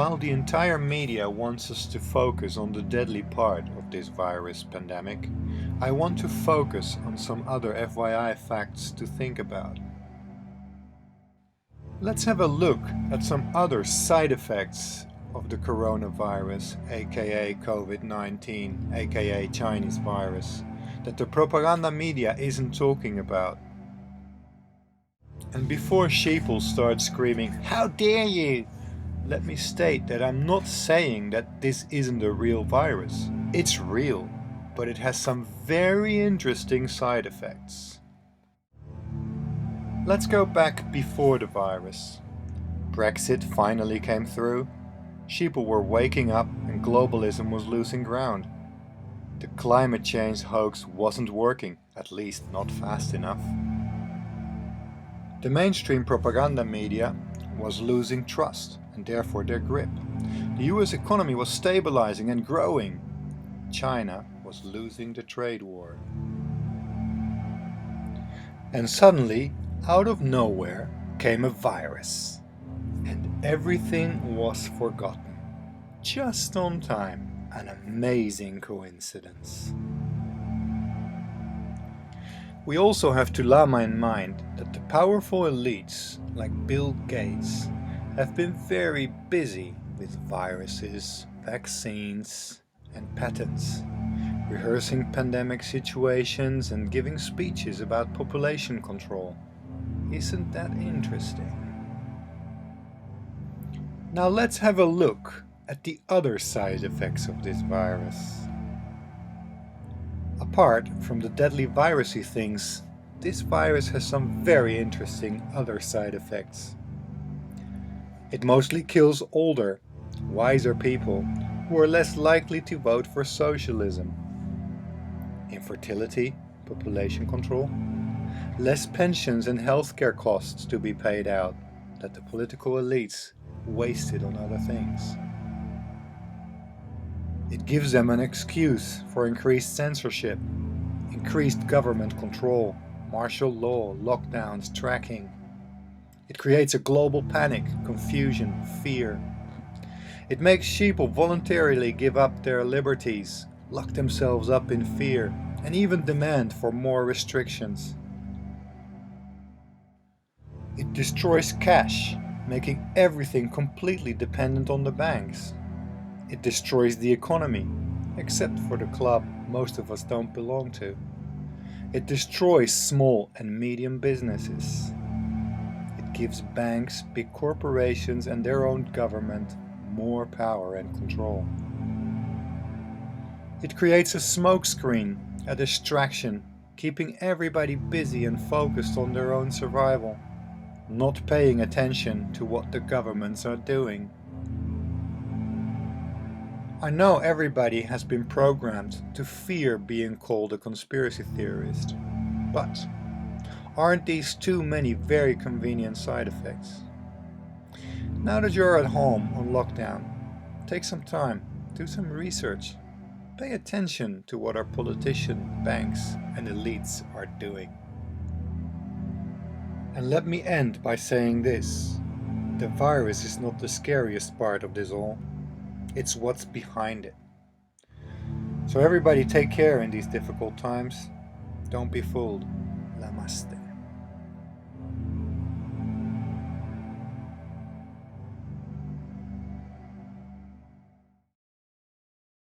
While the entire media wants us to focus on the deadly part of this virus pandemic, I want to focus on some other FYI facts to think about. Let's have a look at some other side effects of the coronavirus, aka COVID-19, aka Chinese virus, that the propaganda media isn't talking about. And before sheeple start screaming, "How dare you!" let me state that I'm not saying that this isn't a real virus. It's real, but it has some very interesting side effects. Let's go back before the virus. Brexit finally came through. Sheeple were waking up and globalism was losing ground. The climate change hoax wasn't working, at least not fast enough. The mainstream propaganda media was losing trust and therefore their grip. The US economy was stabilizing and growing. China was losing the trade war. And suddenly, out of nowhere, came a virus. And everything was forgotten. Just on time. An amazing coincidence. We also have to lama in mind that the powerful elites, like Bill Gates, have been very busy with viruses, vaccines and patents, rehearsing pandemic situations and giving speeches about population control. Isn't that interesting? Now let's have a look at the other side effects of this virus. Apart from the deadly virusy things, this virus has some very interesting other side effects. It mostly kills older, wiser people who are less likely to vote for socialism. Infertility, population control, less pensions and healthcare costs to be paid out that the political elites wasted on other things. It gives them an excuse for increased censorship, increased government control, martial law, lockdowns, tracking. It creates a global panic, confusion, fear. It makes sheeple voluntarily give up their liberties, lock themselves up in fear, and even demand for more restrictions. It destroys cash, making everything completely dependent on the banks. It destroys the economy, except for the club most of us don't belong to. It destroys small and medium businesses. It gives banks, big corporations and their own government more power and control. It creates a smokescreen, a distraction, keeping everybody busy and focused on their own survival, not paying attention to what the governments are doing. I know everybody has been programmed to fear being called a conspiracy theorist, but aren't these too many very convenient side effects? Now that you're at home on lockdown, take some time, do some research, pay attention to what our politicians, banks and elites are doing. And let me end by saying this: the virus is not the scariest part of this all. It's what's behind it. So everybody take care in these difficult times. Don't be fooled. Namaste.